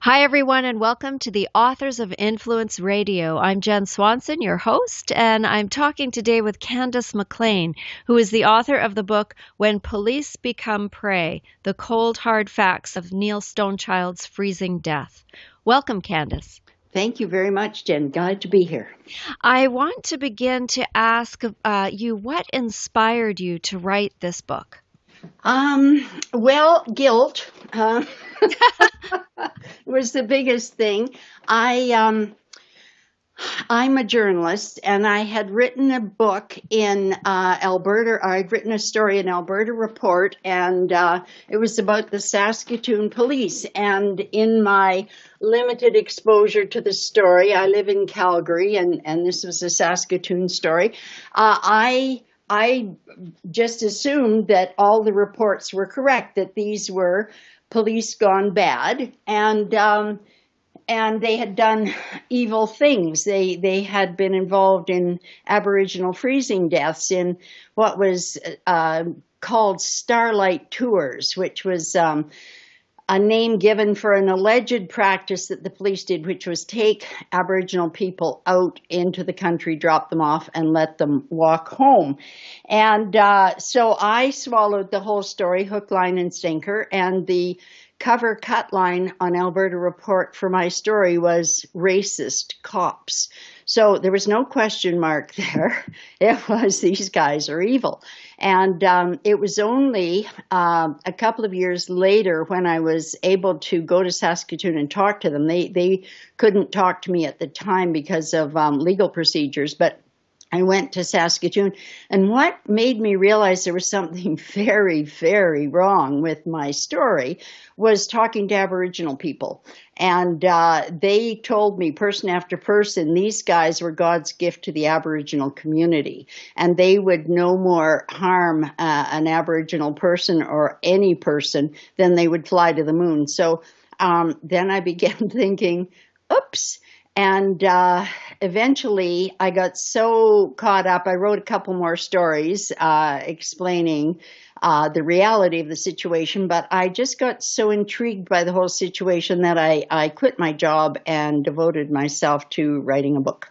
Hi, everyone, and welcome to the Authors of Influence Radio. I'm Jen Swanson, your host, and I'm talking today with Candis McLean, who is the author of the book When Police Become Prey, The Cold Hard Facts of Neil Stonechild's Freezing Death. Welcome, Candis. Thank you very much, Jen. Glad to be here. I want to begin to ask you what inspired you to write this book? Guilt was the biggest thing. I'm a journalist, and I had written a book in Alberta. I'd written a story in Alberta Report, and it was about the Saskatoon police. And in my limited exposure to the story, I live in Calgary, and this was a Saskatoon story. I just assumed that all the reports were correct, that these were police gone bad, and they had done evil things. They had been involved in Aboriginal freezing deaths in what was called Starlight Tours, which was a name given for an alleged practice that the police did, which was take Aboriginal people out into the country, drop them off, and let them walk home. And so I swallowed the whole story, hook, line, and sinker, and the cover cut line on Alberta Report for my story was racist cops. So there was no question mark there. It was, these guys are evil. And it was only a couple of years later when I was able to go to Saskatoon and talk to them. They couldn't talk to me at the time because of legal procedures, but I went to Saskatoon, and what made me realize there was something very, very wrong with my story was talking to Aboriginal people. And they told me, person after person, these guys were God's gift to the Aboriginal community, and they would no more harm an Aboriginal person or any person than they would fly to the moon. So then I began thinking, oops. And eventually I got so caught up, I wrote a couple more stories explaining the reality of the situation, but I just got so intrigued by the whole situation that I quit my job and devoted myself to writing a book.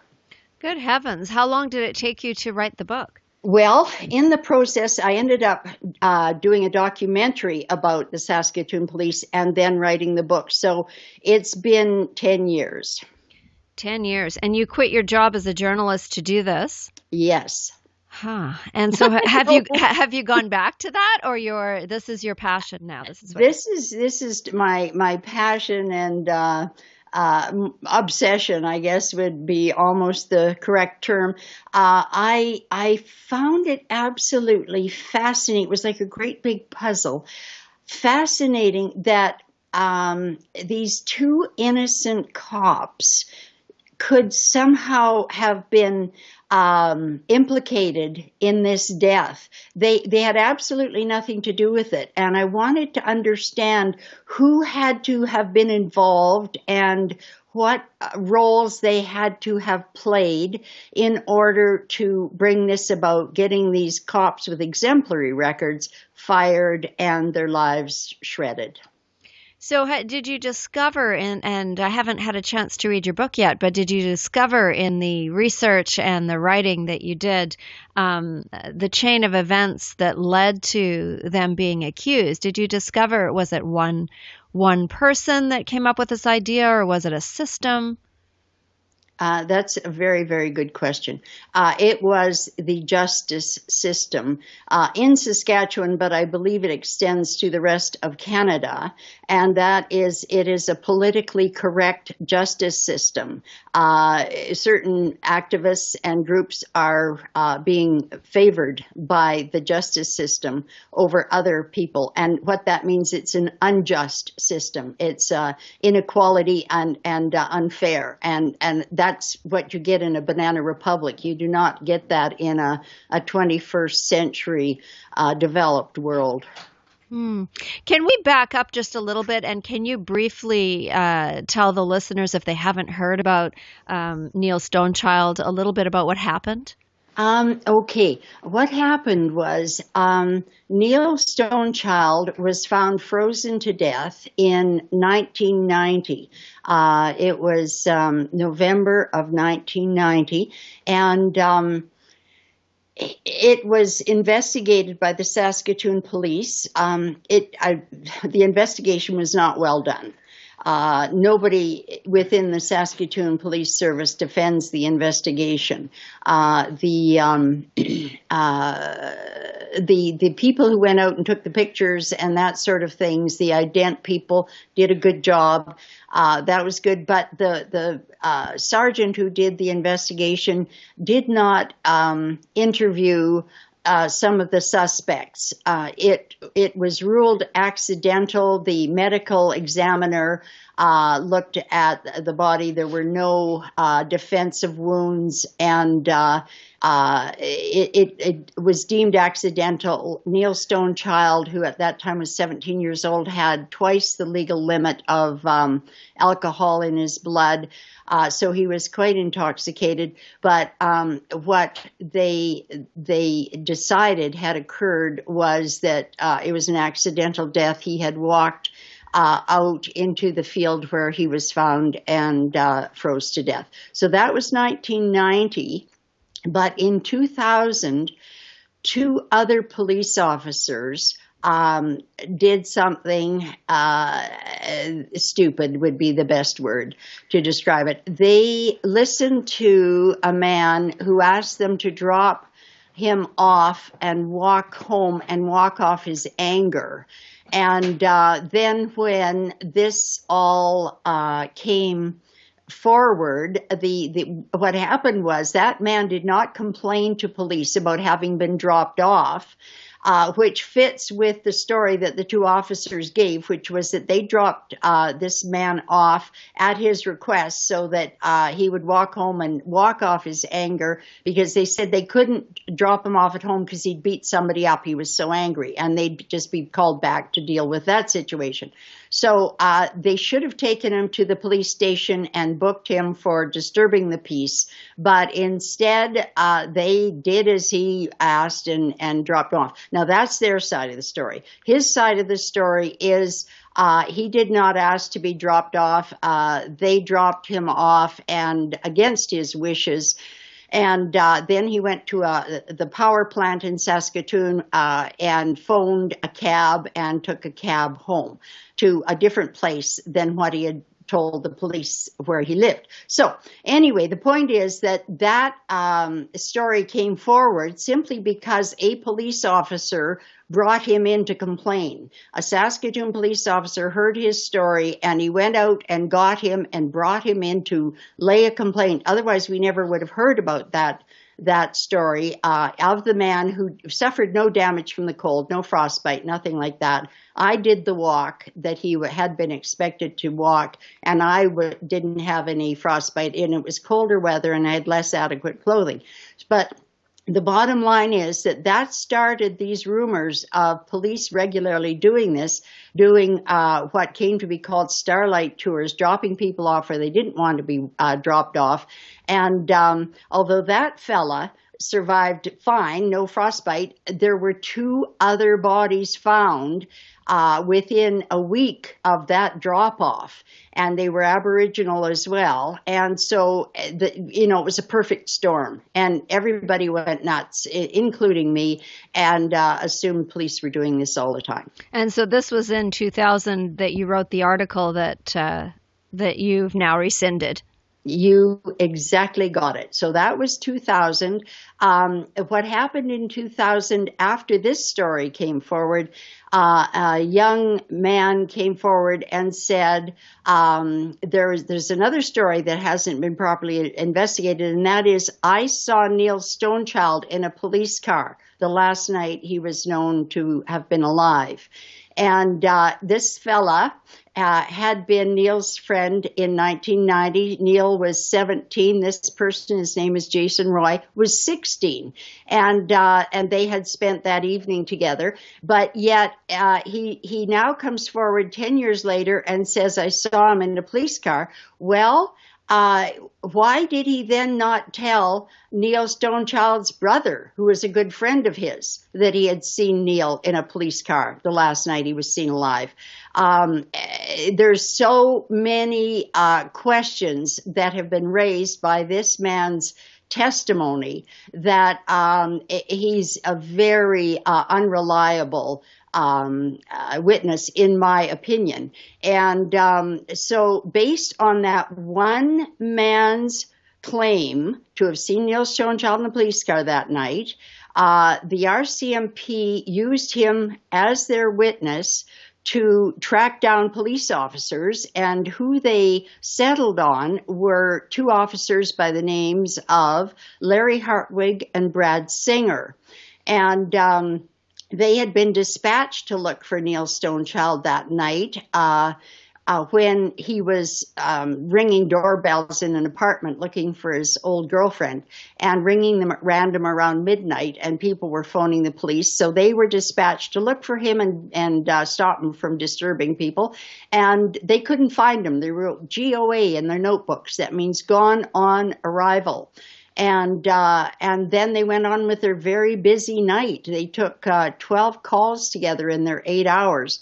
Good heavens. How long did it take you to write the book? Well, in the process, I ended up doing a documentary about the Saskatoon police and then writing the book. So it's been 10 years. 10 years. And you quit your job as a journalist to do this? Yes. Huh. And so have you gone back to that, or this is your passion now? This is my passion and obsession, I guess would be almost the correct term. I found it absolutely fascinating. It was like a great big puzzle. Fascinating that these two innocent cops could somehow have been implicated in this death. They had absolutely nothing to do with it. And I wanted to understand who had to have been involved and what roles they had to have played in order to bring this about, getting these cops with exemplary records fired and their lives shredded. So did you discover, and I haven't had a chance to read your book yet, but did you discover in the research and the writing that you did the chain of events that led to them being accused? Did you discover, was it one person that came up with this idea, or was it a system? That's a very, very good question. It was the justice system in Saskatchewan, but I believe it extends to the rest of Canada, and it is a politically correct justice system. Certain activists and groups are being favored by the justice system over other people, and what that means, it's an unjust system. It's inequality and unfair, and that's what you get in a banana republic. You do not get that in a 21st century developed world. Can we back up just a little bit, and can you briefly tell the listeners, if they haven't heard about Neil Stonechild, a little bit about what happened? Okay, what happened was Neil Stonechild was found frozen to death in 1990. It was November of 1990, and it was investigated by the Saskatoon police. The investigation was not well done. Nobody within the Saskatoon Police Service defends the investigation. The people who went out and took the pictures and that sort of things, the ident people did a good job. That was good, but the sergeant who did the investigation did not interview some of the suspects. It was ruled accidental. The medical examiner looked at the body. There were no defensive wounds, and it was deemed accidental. Neil Stonechild, who at that time was 17 years old, had twice the legal limit of alcohol in his blood. So he was quite intoxicated. But what they decided had occurred was that it was an accidental death. He had walked out into the field where he was found and froze to death. So that was 1990. But in 2000, two other police officers did something stupid would be the best word to describe it. They listened to a man who asked them to drop him off and walk home and walk off his anger. And then when this all came forward, what happened was that man did not complain to police about having been dropped off, which fits with the story that the two officers gave, which was that they dropped this man off at his request so that he would walk home and walk off his anger, because they said they couldn't drop him off at home because he'd beat somebody up. He was so angry, and they'd just be called back to deal with that situation. So they should have taken him to the police station and booked him for disturbing the peace, but instead they did as he asked and dropped him off. Now that's their side of the story. His side of the story is he did not ask to be dropped off. They dropped him off, and against his wishes. And then he went to the power plant in Saskatoon and phoned a cab and took a cab home to a different place than what he had told the police where he lived. So anyway, the point is that story came forward simply because a police officer brought him in to complain. A Saskatoon police officer heard his story, and he went out and got him and brought him in to lay a complaint. Otherwise, we never would have heard about that story of the man who suffered no damage from the cold, no frostbite, nothing like that. I did the walk that he had been expected to walk, and I didn't have any frostbite, and it was colder weather, and I had less adequate clothing. But the bottom line is that started these rumors of police regularly doing what came to be called starlight tours, dropping people off where they didn't want to be dropped off. And although that fella survived fine, no frostbite, there were two other bodies found within a week of that drop-off, and they were Aboriginal as well. And so, it was a perfect storm, and everybody went nuts, including me, and assumed police were doing this all the time. And so this was in 2000 that you wrote the article that you've now rescinded. You exactly got it. So that was 2000. What happened in 2000 after this story came forward, a young man came forward and said, there's another story that hasn't been properly investigated, and that is, I saw Neil Stonechild in a police car the last night he was known to have been alive. And this fella had been Neil's friend in 1990. Neil was 17. This person, his name is Jason Roy, was 16. And they had spent that evening together. But yet he now comes forward 10 years later and says, I saw him in a police car. Well, uh, why did he then not tell Neil Stonechild's brother, who was a good friend of his, that he had seen Neil in a police car the last night he was seen alive? There's so many questions that have been raised by this man's testimony that he's a very unreliable witness, in my opinion. And so, based on that one man's claim to have seen Neil Schoenchild in the police car that night, the RCMP used him as their witness to track down police officers, and who they settled on were two officers by the names of Larry Hartwig and Brad Singer. And they had been dispatched to look for Neil Stonechild that night when he was ringing doorbells in an apartment looking for his old girlfriend, and ringing them at random around midnight, and people were phoning the police. So they were dispatched to look for him and stop him from disturbing people. And they couldn't find him. They wrote GOA in their notebooks. That means gone on arrival. And then they went on with their very busy night. They took 12 calls together in their 8 hours.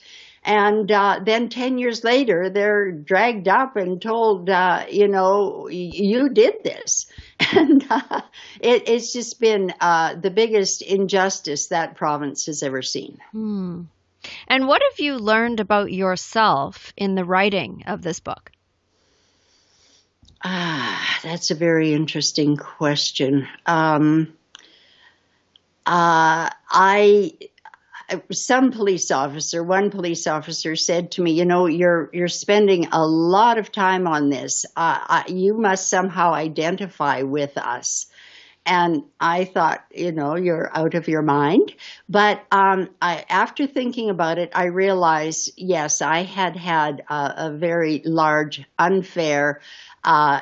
And then 10 years later, they're dragged up and told, you did this. And it's just been the biggest injustice that province has ever seen. And what have you learned about yourself in the writing of this book? That's a very interesting question. One police officer said to me, you're spending a lot of time on this. You must somehow identify with us. And I thought, you're out of your mind. But after thinking about it, I realized, yes, I had a very large, unfair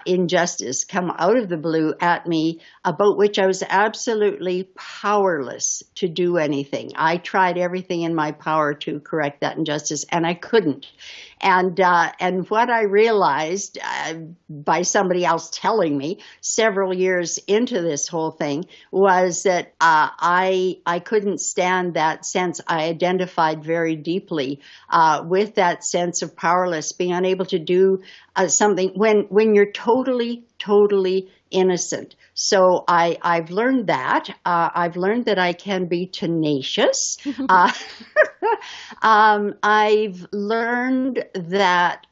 injustice come out of the blue at me, about which I was absolutely powerless to do anything. I tried everything in my power to correct that injustice, and I couldn't. And what I realized by somebody else telling me several years into this whole thing was that I couldn't stand that sense. I identified very deeply with that sense of powerless, being unable to do something when you're totally innocent. So I've learned that. I've learned that I can be tenacious. I've learned that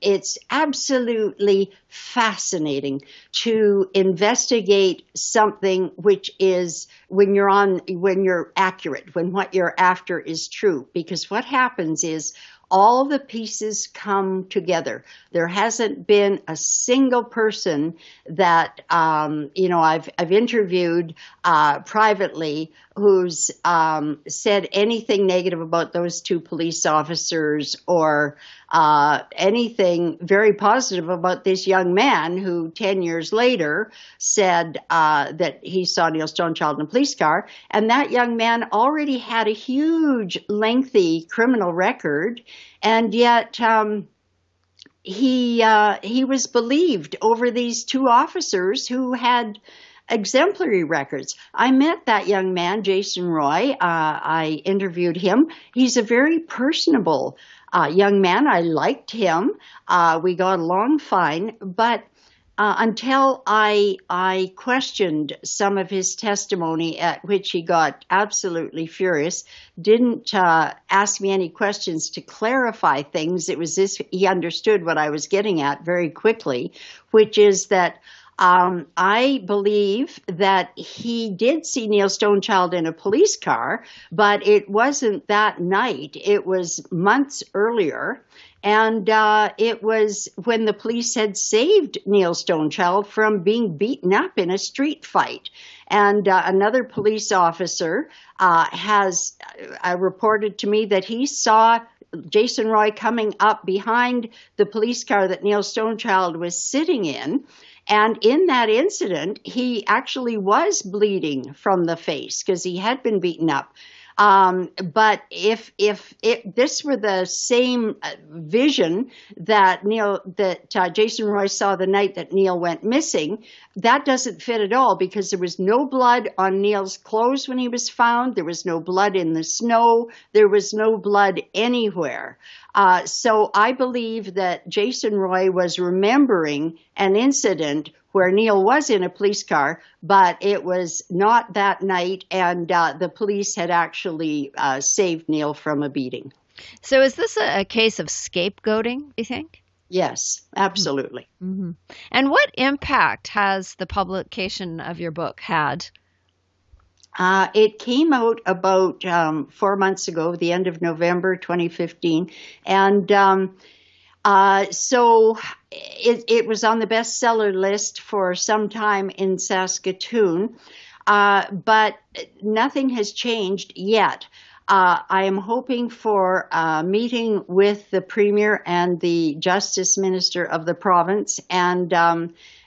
it's absolutely fascinating to investigate something which is when you're accurate, when what you're after is true. Because what happens is all the pieces come together. There hasn't been a single person that I've interviewed privately who's said anything negative about those two police officers, or anything very positive about this young man who 10 years later said that he saw Neil Stonechild in a police car. And that young man already had a huge, lengthy criminal record, and yet he was believed over these two officers who had exemplary records. I met that young man, Jason Roy. I interviewed him. He's a very personable young man. I liked him. We got along fine, but until I questioned some of his testimony, at which he got absolutely furious, didn't ask me any questions to clarify things. It was as if he understood what I was getting at very quickly, which is that I believe that he did see Neil Stonechild in a police car, but it wasn't that night. It was months earlier. And it was when the police had saved Neil Stonechild from being beaten up in a street fight. And another police officer has reported to me that he saw Jason Roy coming up behind the police car that Neil Stonechild was sitting in. And in that incident, he actually was bleeding from the face because he had been beaten up. But if this were the same vision that Jason Roy saw the night that Neil went missing, that doesn't fit at all, because there was no blood on Neil's clothes when he was found. There was no blood in the snow. There was no blood anywhere. So I believe that Jason Roy was remembering an incident where Neil was in a police car, but it was not that night, and the police had actually saved Neil from a beating. So is this a case of scapegoating, do you think? Yes, absolutely. Mm-hmm. And what impact has the publication of your book had? It came out about 4 months ago, the end of November 2015, and so it was on the bestseller list for some time in Saskatoon, but nothing has changed yet. I am hoping for a meeting with the Premier and the Justice Minister of the province, and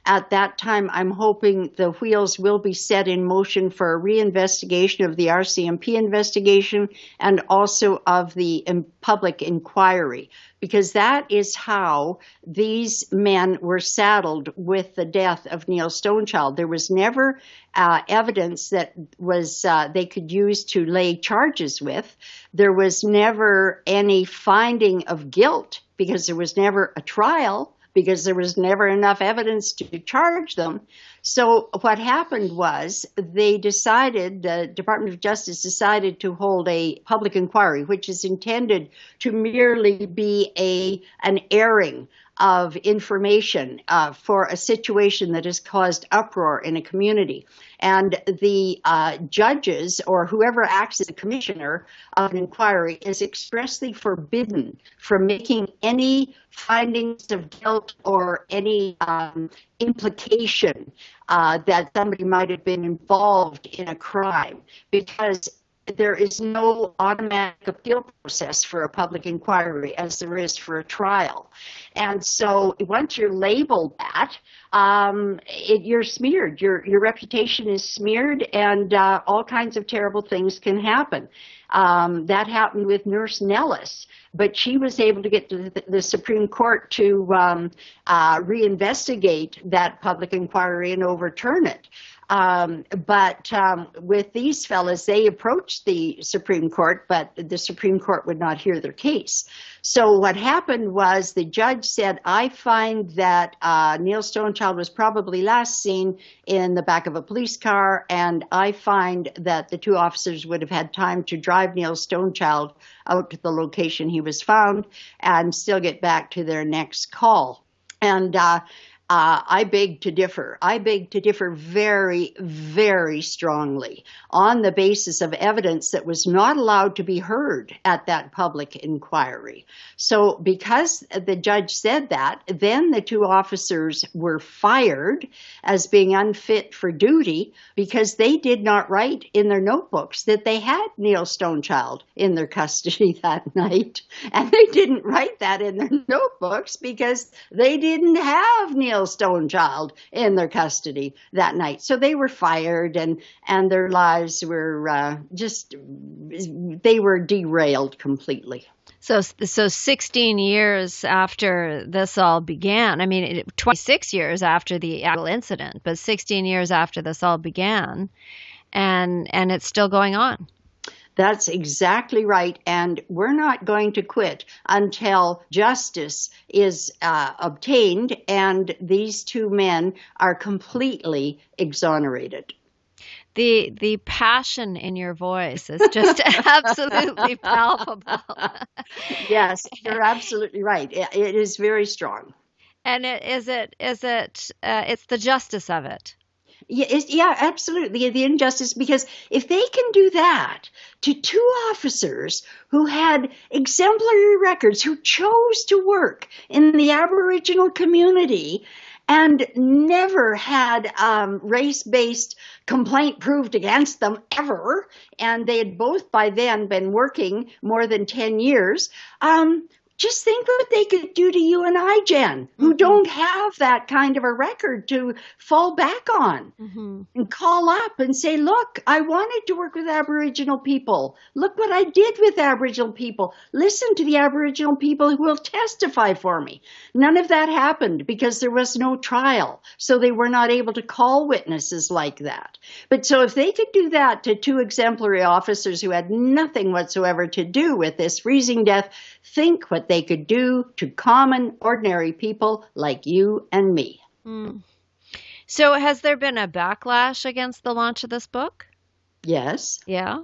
at that time, I'm hoping the wheels will be set in motion for a reinvestigation of the RCMP investigation and also of the public inquiry, because that is how these men were saddled with the death of Neil Stonechild. There was never evidence that was they could use to lay charges with. There was never any finding of guilt, because there was never a trial, because there was never enough evidence to charge them. So what happened was the Department of Justice decided to hold a public inquiry, which is intended to merely be an airing of information for a situation that has caused uproar in a community. And the judges, or whoever acts as a commissioner of an inquiry, is expressly forbidden from making any findings of guilt or any implication that somebody might have been involved in a crime, because there is no automatic appeal process for a public inquiry as there is for a trial. And so once you're labeled that, you're smeared. Your reputation is smeared, and all kinds of terrible things can happen. That happened with Nurse Nellis, but she was able to get to the Supreme Court to reinvestigate that public inquiry and overturn it. But with these fellas, they approached the Supreme Court, but the Supreme Court would not hear their case. So what happened was the judge said, I find that Neil Stonechild was probably last seen in the back of a police car, and I find that the two officers would have had time to drive Neil Stonechild out to the location he was found and still get back to their next call. And I beg to differ. I beg to differ very, very strongly on the basis of evidence that was not allowed to be heard at that public inquiry. So because the judge said that, then the two officers were fired as being unfit for duty because they did not write in their notebooks that they had Neil Stonechild in their custody that night. And they didn't write that in their notebooks because they didn't have Neil Stonechild in their custody that night. So they were fired, and their lives were they were derailed completely. So 16 years after this all began, I mean, 26 years after the actual incident, but 16 years after this all began, and it's still going on. That's exactly right. And we're not going to quit until justice is obtained and these two men are completely exonerated. The passion in your voice is just absolutely palpable. Yes, you're absolutely right. It is very strong. And it's the justice of it. Yeah, absolutely. The injustice, because if they can do that to two officers who had exemplary records, who chose to work in the Aboriginal community and never had race-based complaint proved against them ever, and they had both by then been working more than 10 years, just think what they could do to you and I, Jen, who don't have that kind of a record to fall back on. And call up and say, look, I wanted to work with Aboriginal people. Look what I did with Aboriginal people. Listen to the Aboriginal people who will testify for me. None of that happened because there was no trial. So they were not able to call witnesses like that. But so if they could do that to two exemplary officers who had nothing whatsoever to do with this freezing death, think what they could do to common, ordinary people like you and me. So has there been a backlash against the launch of this book? Yes. Yeah.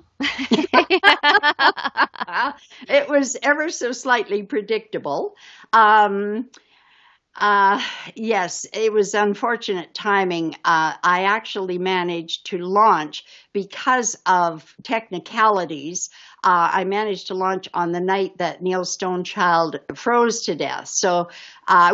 It was ever so slightly predictable. Yes, it was unfortunate timing. I actually managed to launch because of technicalities. I managed to launch on the night that Neil Stonechild froze to death. So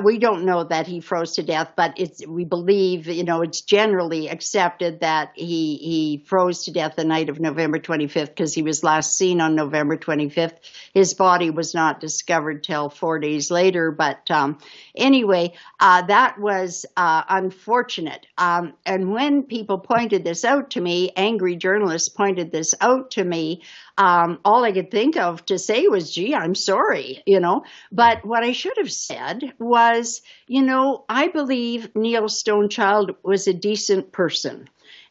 we don't know that he froze to death, but we believe, it's generally accepted that he froze to death the night of November 25th because he was last seen on November 25th. His body was not discovered till 4 days later. But anyway, that was unfortunate. And when people pointed this out to me, angry journalists pointed this out to me, all I could think of to say was, gee, I'm sorry, But what I should have said was, I believe Neil Stonechild was a decent person.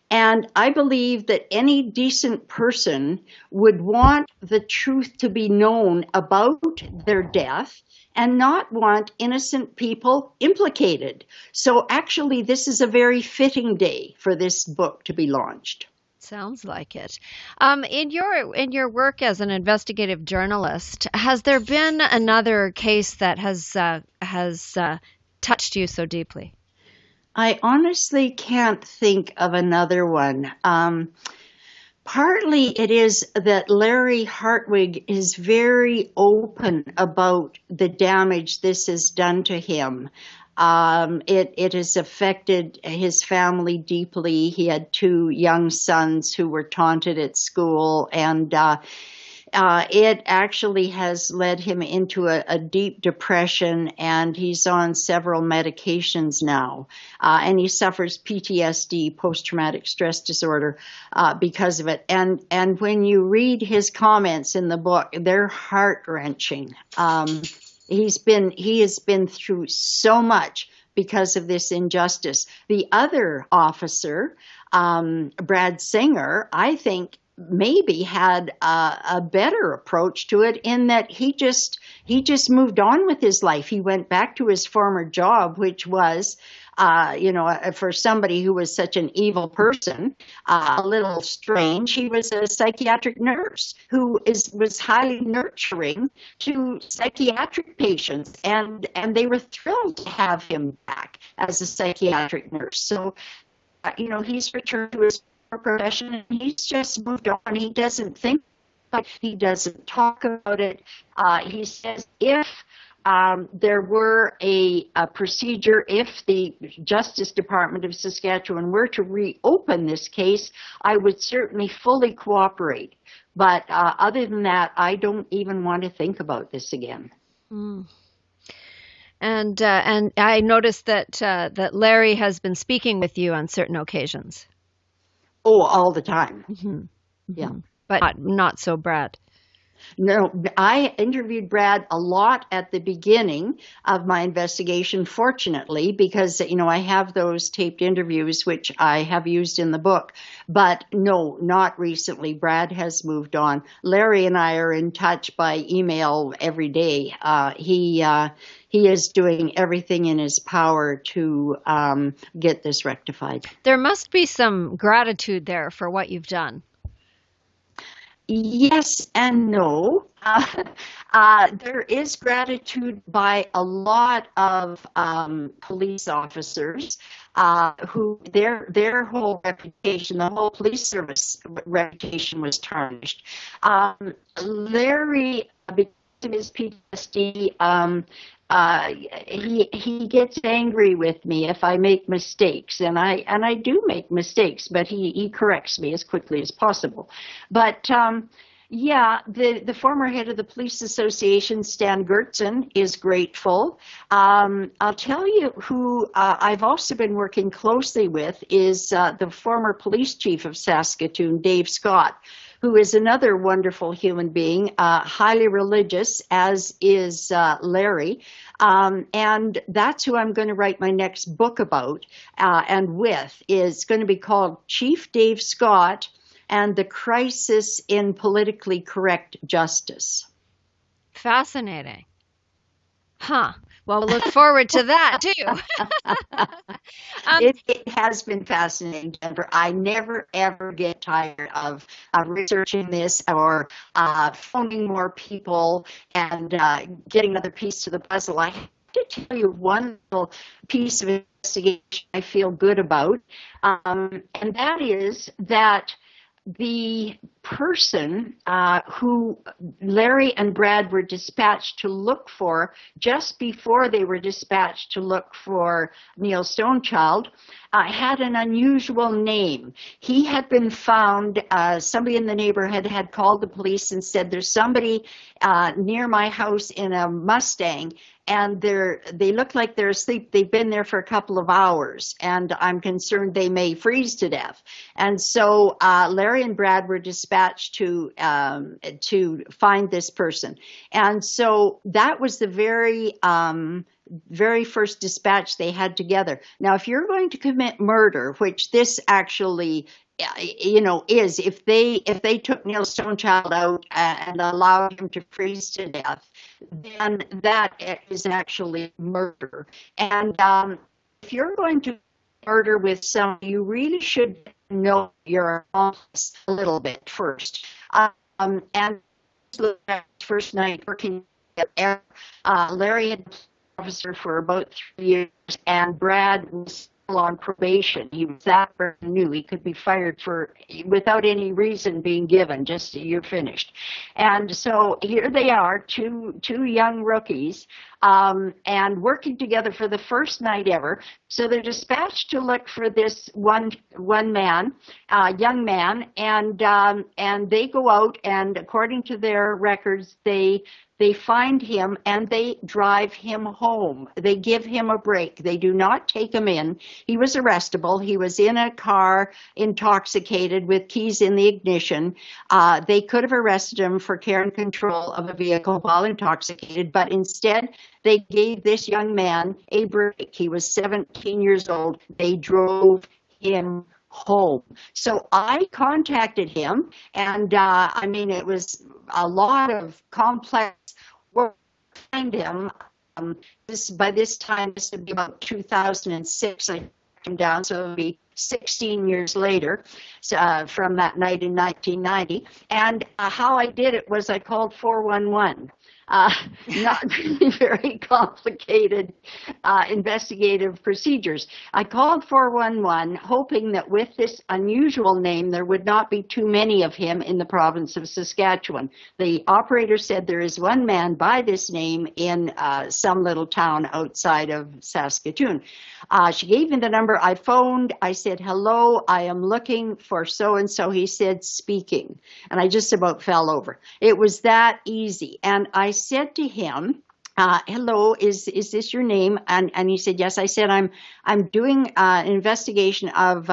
And I believe that any decent person would want the truth to be known about their death and not want innocent people implicated. So actually, this is a very fitting day for this book to be launched. Sounds like it. In your work as an investigative journalist, has there been another case that has touched you so deeply? I honestly can't think of another one. Partly it is that Larry Hartwig is very open about the damage this has done to him. It has affected his family deeply. He had two young sons who were taunted at school, and it actually has led him into a deep depression, and he's on several medications now. And he suffers PTSD, post-traumatic stress disorder, because of it. And when you read his comments in the book, they're heart-wrenching. He has been through so much because of this injustice. The other officer, Brad Singer, I think maybe had a better approach to it in that he just moved on with his life. He went back to his former job, which was, for somebody who was such an evil person, a little strange. He was a psychiatric nurse who was highly nurturing to psychiatric patients, and they were thrilled to have him back as a psychiatric nurse. So, he's returned to his profession, and he's just moved on. He doesn't think about it. He doesn't talk about it. He says if there were a procedure, if the Justice Department of Saskatchewan were to reopen this case, I would certainly fully cooperate. But other than that, I don't even want to think about this again. Mm. And I noticed that Larry has been speaking with you on certain occasions. Oh, all the time. Mm-hmm. Yeah. But not so Brad. No, I interviewed Brad a lot at the beginning of my investigation, fortunately, because, I have those taped interviews, which I have used in the book. But no, not recently. Brad has moved on. Larry and I are in touch by email every day. He is doing everything in his power to get this rectified. There must be some gratitude there for what you've done. Yes and no. There is gratitude by a lot of police officers who their whole reputation, the whole police service reputation was tarnished. Larry, because of his PTSD, he gets angry with me if I make mistakes, and I do make mistakes, but he corrects me as quickly as possible. But Yeah, the former head of the Police Association, Stan Gertson, is grateful. I'll tell you who I've also been working closely with is the former police chief of Saskatoon, Dave Scott, who is another wonderful human being, highly religious, as is Larry. And that's who I'm going to write my next book about and with. Is going to be called Chief Dave Scott and the Crisis in Politically Correct Justice. Fascinating. Huh. Well, we'll look forward to that too. It has been fascinating, Jennifer. I never ever get tired of researching this or phoning more people and getting another piece to the puzzle. I have to tell you one little piece of investigation I feel good about, and that is that the person who Larry and Brad were dispatched to look for just before they were dispatched to look for Neil Stonechild had an unusual name. He had been found, somebody in the neighborhood had called the police and said, there's somebody near my house in a Mustang, and they look like they're asleep. They've been there for a couple of hours, and I'm concerned they may freeze to death. And so Larry and Brad were dispatched to find this person. And so that was the very first dispatch they had together. Now, if you're going to commit murder, which this actually is, if they took Neil Stonechild out and allowed him to freeze to death, then that is actually murder. And if you're going to murder with someone, you really should know your accomplice a little bit first. And first night working at Larry had been an officer for about 3 years, and Brad was still on probation. He was that new. He could be fired without any reason being given, just you're finished. And so here they are, two young rookies, and working together for the first night ever. So they're dispatched to look for this one man, young man, and they go out, and according to their records, they find him and they drive him home. They give him a break. They do not take him in. He was arrestable. He was in a car, intoxicated, with keys in the ignition. They could have arrested him for care and control of a vehicle while intoxicated, but instead they gave this young man a break. He was 17 years old. They drove him home. So I contacted him, and it was a lot of complex work to find him. By this time, this would be about 2006. I tracked him down, so it would be 16 years later from that night in 1990. And how I did it was I called 411. Not really very complicated investigative procedures. I called 411, hoping that with this unusual name, there would not be too many of him in the province of Saskatchewan. The operator said there is one man by this name in some little town outside of Saskatoon. She gave me the number. I phoned. I said, hello, I am looking for so-and-so. He said, speaking. And I just about fell over. It was that easy. And I said to him, hello, is this your name? And he said, yes. I said, I'm doing an investigation of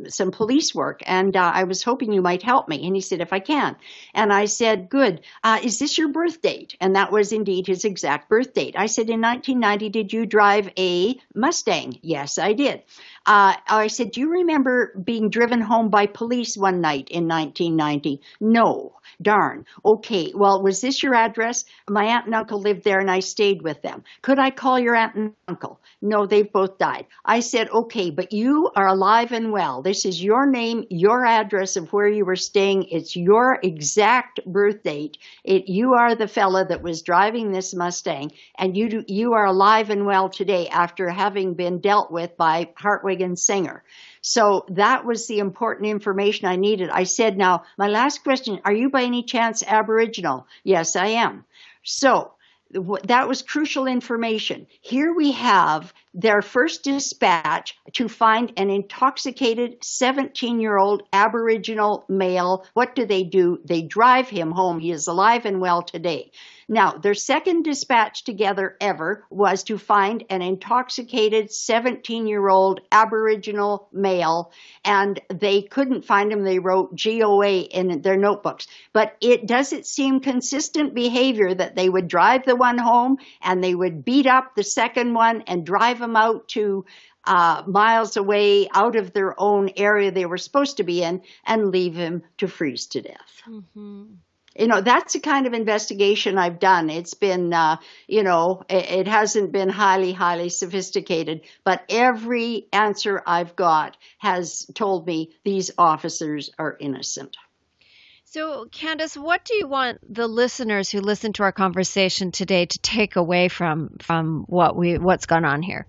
some police work, and I was hoping you might help me. And he said, if I can. And I said, good. Is this your birth date? And that was indeed his exact birth date. I said, in 1990, did you drive a Mustang? Yes, I did. I said, do you remember being driven home by police one night in 1990? No. Darn. Okay. Well, was this your address? My aunt and uncle lived there and I stayed with them. Could I call your aunt and uncle? No, they've both died. I said, okay, but you are alive and well. This is your name, your address of where you were staying. It's your exact birth date. You are the fella that was driving this Mustang, and you are alive and well today after having been dealt with by Hartwig and Singer. So that was the important information I needed. I said, now, my last question, are you by any chance Aboriginal? Yes, I am. So That was crucial information. Here we have their first dispatch to find an intoxicated 17-year-old Aboriginal male. What do? They drive him home. He is alive and well today. Now, their second dispatch together ever was to find an intoxicated 17-year-old Aboriginal male, and they couldn't find him. They wrote GOA in their notebooks. But does it seem consistent behavior that they would drive the one home and they would beat up the second one and drive him out to miles away out of their own area they were supposed to be in and leave him to freeze to death? Mm-hmm. That's the kind of investigation I've done. It's been, it hasn't been highly, highly sophisticated, but every answer I've got has told me these officers are innocent. So, Candis, what do you want the listeners who listen to our conversation today to take away from what's gone on here?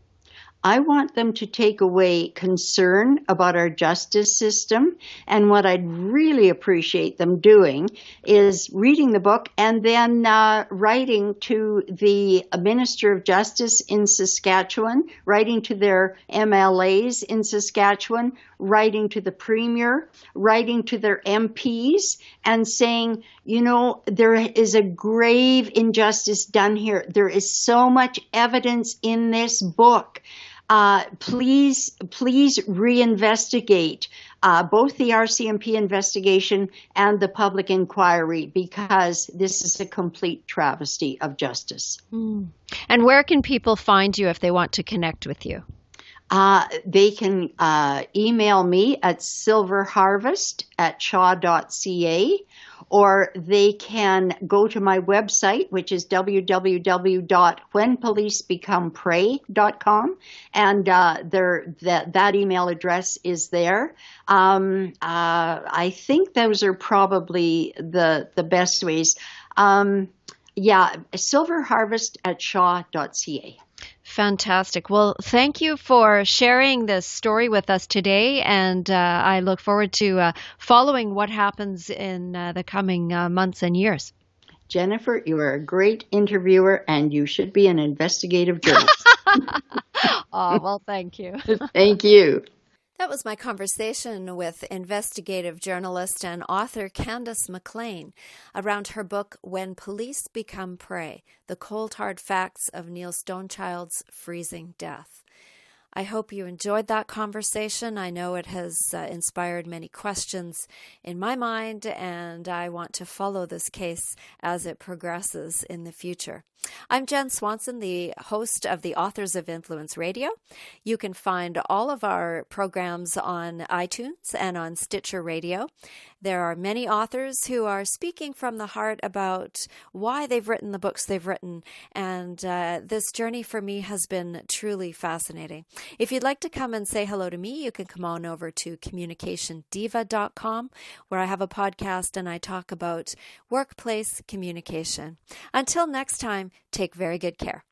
I want them to take away concern about our justice system. And what I'd really appreciate them doing is reading the book and then writing to the Minister of Justice in Saskatchewan, writing to their MLAs in Saskatchewan, writing to the Premier, writing to their MPs, and saying, there is a grave injustice done here. There is so much evidence in this book. Please reinvestigate both the RCMP investigation and the public inquiry, because this is a complete travesty of justice. Mm. And where can people find you if they want to connect with you? They can email me at silverharvest@shaw.ca, or they can go to my website, which is www.whenpolicebecomepray.com, and that email address is there. I think those are probably the best ways. silverharvest@shaw.ca. Fantastic. Well, thank you for sharing this story with us today, and I look forward to following what happens in the coming months and years. Jennifer, you are a great interviewer, and you should be an investigative journalist. Oh, well, thank you. Thank you. That was my conversation with investigative journalist and author Candis McLean around her book, When Police Become Prey, The Cold Hard Facts of Neil Stonechild's Freezing Death. I hope you enjoyed that conversation. I know it has inspired many questions in my mind, and I want to follow this case as it progresses in the future. I'm Jen Swanson, the host of the Authors of Influence Radio. You can find all of our programs on iTunes and on Stitcher Radio. There are many authors who are speaking from the heart about why they've written the books they've written, and this journey for me has been truly fascinating. If you'd like to come and say hello to me, you can come on over to communicationdiva.com, where I have a podcast and I talk about workplace communication. Until next time, take very good care.